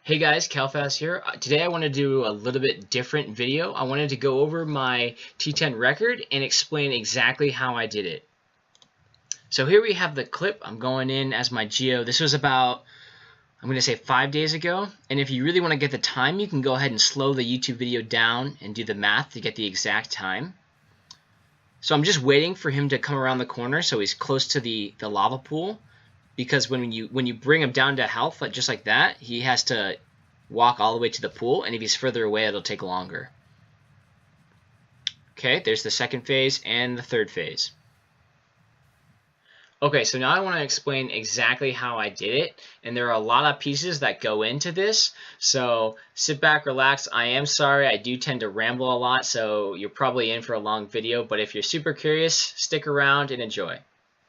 Hey guys, CalFast here. Today I want to do a little bit different video. I wanted to go over my T10 record and explain exactly how I did it. So here we have the clip. I'm going in as my geo. This was about, I'm going to say 5 days ago. And if you really want to get the time, you can go ahead and slow the YouTube video down and do the math to get the exact time. So I'm just waiting for him to come around the corner so he's close to the lava pool. Because when you bring him down to health, just like that, he has to walk all the way to the pool, and if he's further away, it'll take longer. Okay, there's the second phase and the third phase. Okay, so now I want to explain exactly how I did it, and there are a lot of pieces that go into this, so sit back, relax. I am sorry, I do tend to ramble a lot, so you're probably in for a long video, but if you're super curious, stick around and enjoy.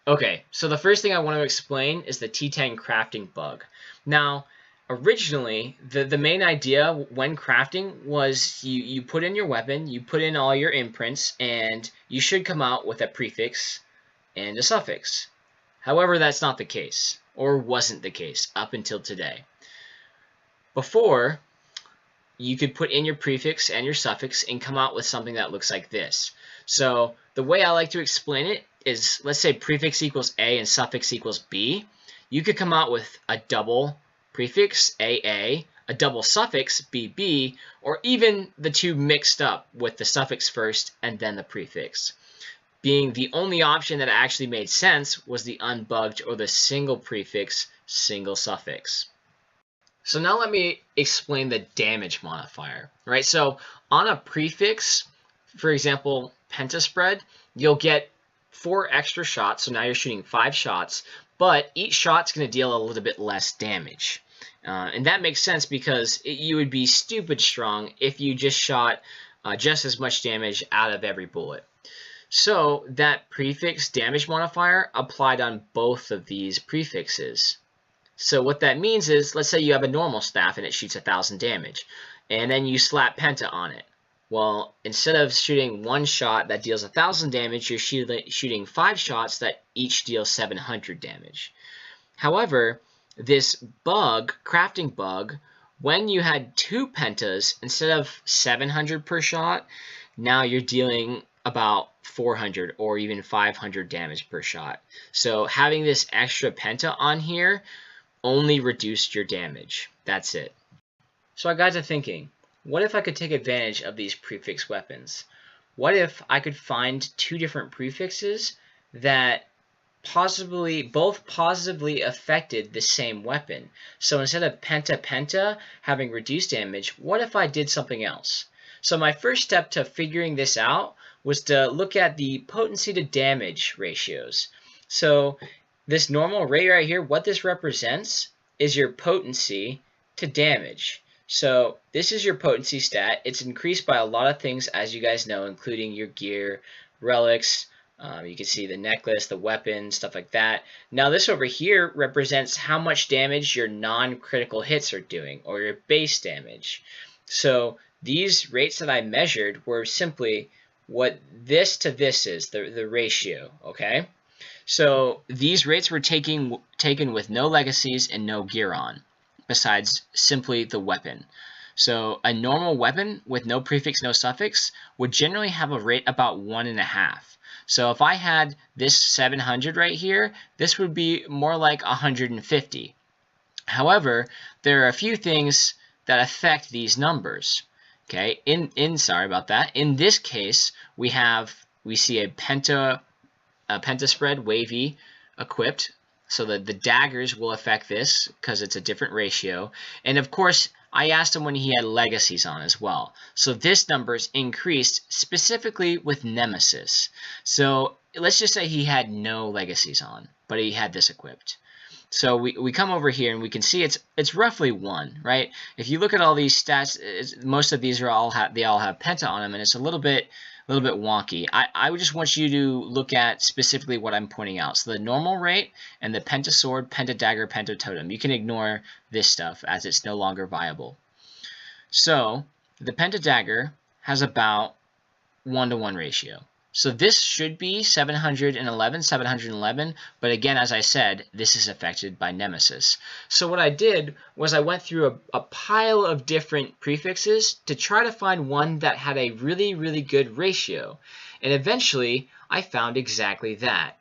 Okay, so the first thing I want to explain is the T10 crafting bug. Now, originally, the main idea when crafting was you put in your weapon, you put in all your imprints, and you should come out with a prefix and a suffix. However, that's not the case, or wasn't the case up until today. Before, you could put in your prefix and your suffix and come out with something that looks like this. So the way I like to explain it is, let's say prefix equals A and suffix equals B. You could come out with a double prefix, AA, a double suffix, BB, or even the two mixed up with the suffix first and then the prefix. Being the only option that actually made sense was the unbugged or the single prefix, single suffix. So now let me explain the damage modifier, right? So on a prefix, for example, pentaspread, you'll get 4 extra shots, so now you're shooting 5 shots, but each shot's going to deal a little bit less damage. And that makes sense because you would be stupid strong if you just shot just as much damage out of every bullet. So that prefix damage modifier applied on both of these prefixes. So what that means is, let's say you have a normal staff and it shoots 1,000 damage, and then you slap penta on it. Well, instead of shooting 1 shot that deals 1,000 damage, you're shooting 5 shots that each deal 700 damage. However, this bug, crafting bug, when you had 2 pentas, instead of 700 per shot, now you're dealing about 400 or even 500 damage per shot. So having this extra penta on here only reduced your damage. That's it. So I got to thinking, what if I could take advantage of these prefix weapons? What if I could find 2 different prefixes that both positively affected the same weapon? So instead of penta having reduced damage, what if I did something else? So my first step to figuring this out was to look at the potency to damage ratios. So this normal rate right here, what this represents is your potency to damage. So this is your potency stat. It's increased by a lot of things, as you guys know, including your gear, relics. You can see the necklace, the weapon, stuff like that. Now this over here represents how much damage your non-critical hits are doing, or your base damage. So these rates that I measured were simply what this to this is, the ratio, okay? So these rates were taken with no legacies and no gear on, besides simply the weapon. So a normal weapon with no prefix, no suffix would generally have a rate about 1.5. So if I had this 700 right here, this would be more like 150. However, there are a few things that affect these numbers. Okay, sorry about that. In this case, we see a pentaspread wavy equipped, so that the daggers will affect this because it's a different ratio. And of course, I asked him when he had legacies on as well. So this number is increased specifically with Nemesis. So let's just say he had no legacies on, but he had this equipped. So we come over here and we can see it's roughly 1, right? If you look at all these stats, most of these they all have penta on them, and it's a little bit wonky. I would just want you to look at specifically what I'm pointing out. So the normal rate and the penta sword, penta dagger, penta totem. You can ignore this stuff as it's no longer viable. So the penta dagger has about 1-to-1 ratio. So this should be 711, but again, as I said, this is affected by Nemesis. So what I did was I went through a pile of different prefixes to try to find one that had a really, really good ratio. And eventually, I found exactly that.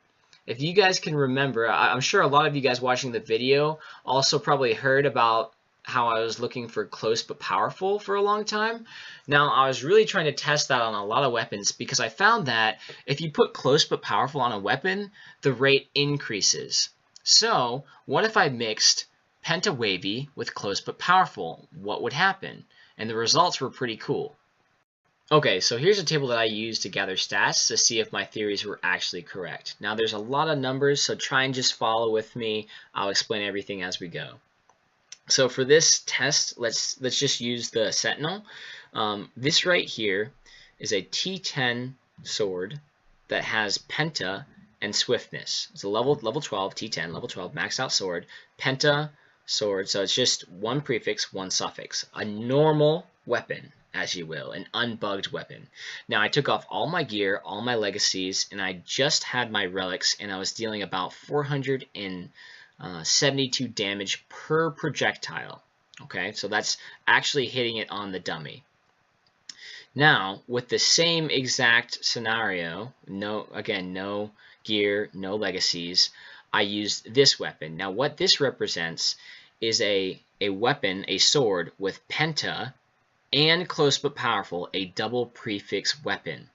If you guys can remember, I'm sure a lot of you guys watching the video also probably heard about how I was looking for close but powerful for a long time. Now, I was really trying to test that on a lot of weapons because I found that if you put close but powerful on a weapon, the rate increases. So, what if I mixed Penta Wavy with close but powerful? What would happen? And the results were pretty cool. Okay, so here's a table that I used to gather stats to see if my theories were actually correct. Now, there's a lot of numbers, so try and just follow with me. I'll explain everything as we go. So for this test, let's just use the Sentinel. This right here is a T10 sword that has Penta and Swiftness. It's a level 12, T10, level 12, maxed out sword, Penta sword, so it's just one prefix, one suffix. A normal weapon, as you will, an unbugged weapon. Now I took off all my gear, all my legacies, and I just had my relics, and I was dealing about 472 damage per projectile. Okay, so that's actually hitting it on the dummy. Now, with the same exact scenario, no gear, no legacies, I used this weapon. Now, what this represents is a weapon, a sword with Penta and close but powerful, a double prefix weapon.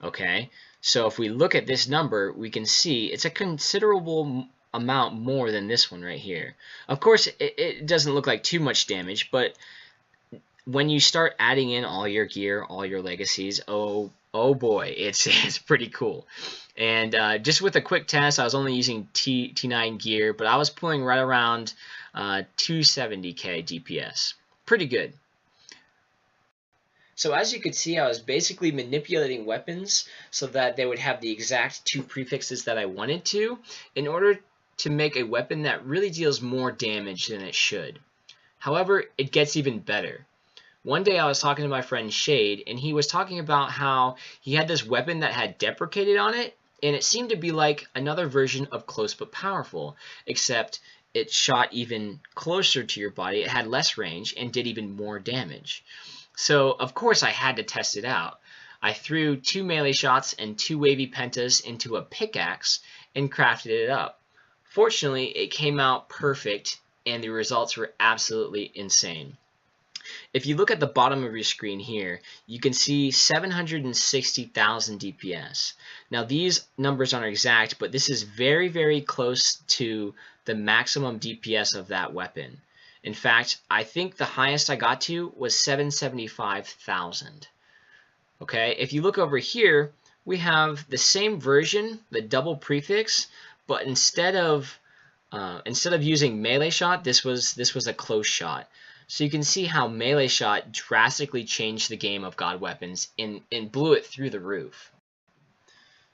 Okay, so if we look at this number, we can see it's a considerable amount more than this one right here. Of course, it doesn't look like too much damage, but when you start adding in all your gear, all your legacies, oh boy, it's pretty cool. And just with a quick test, I was only using T9 gear, but I was pulling right around 270k DPS. Pretty good. So as you could see, I was basically manipulating weapons so that they would have the exact two prefixes that I wanted to in order to make a weapon that really deals more damage than it should. However, it gets even better. One day I was talking to my friend Shade, and he was talking about how he had this weapon that had deprecated on it, and it seemed to be like another version of close but powerful, except it shot even closer to your body, it had less range, and did even more damage. So, of course, I had to test it out. I threw 2 melee shots and 2 wavy pentas into a pickaxe and crafted it up. Fortunately, it came out perfect, and the results were absolutely insane. If you look at the bottom of your screen here, you can see 760,000 DPS. Now, these numbers aren't exact, but this is very, very close to the maximum DPS of that weapon. In fact, I think the highest I got to was 775,000. Okay, if you look over here, we have the same version, the double prefix, but instead of using melee shot, this was a close shot. So you can see how melee shot drastically changed the game of God weapons and blew it through the roof.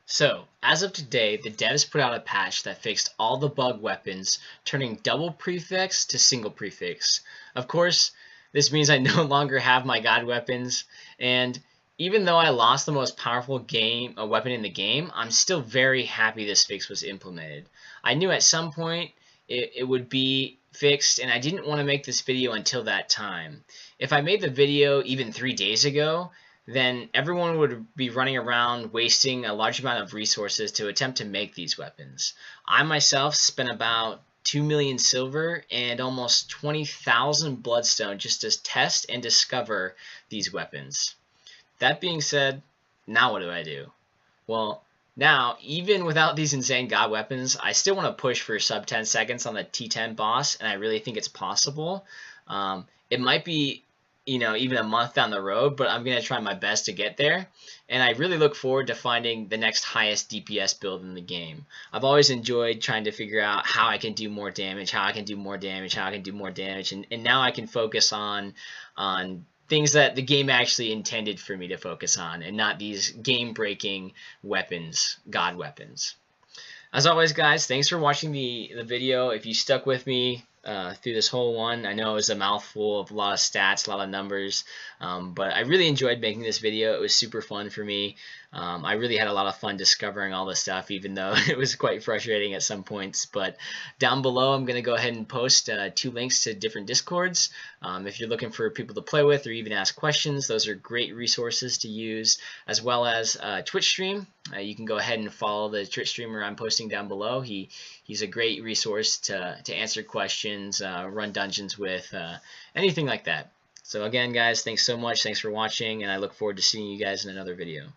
So, as of today, the devs put out a patch that fixed all the bug weapons, turning double prefix to single prefix. Of course, this means I no longer have my God weapons, and even though I lost the most powerful weapon in the game, I'm still very happy this fix was implemented. I knew at some point it would be fixed, and I didn't want to make this video until that time. If I made the video even 3 days ago, then everyone would be running around wasting a large amount of resources to attempt to make these weapons. I myself spent about 2 million silver and almost 20,000 bloodstone just to test and discover these weapons. That being said, now what do I do? Well, now, even without these insane God weapons, I still want to push for sub 10 seconds on the T10 boss, and I really think it's possible. It might be, even a month down the road, but I'm going to try my best to get there. And I really look forward to finding the next highest DPS build in the game. I've always enjoyed trying to figure out how I can do more damage, how I can do more damage, and now I can focus on things that the game actually intended for me to focus on, and not these game-breaking weapons, God weapons. As always, guys, thanks for watching the video. If you stuck with me through this whole one. I know it was a mouthful of a lot of stats, a lot of numbers, but I really enjoyed making this video. It was super fun for me. I really had a lot of fun discovering all this stuff, even though it was quite frustrating at some points. But down below, I'm going to go ahead and post 2 links to different Discords. If you're looking for people to play with or even ask questions, those are great resources to use, as well as Twitch stream. You can go ahead and follow the Twitch streamer I'm posting down below. He's a great resource to answer questions, run dungeons with, anything like that. So again, guys, thanks so much. Thanks for watching, and I look forward to seeing you guys in another video.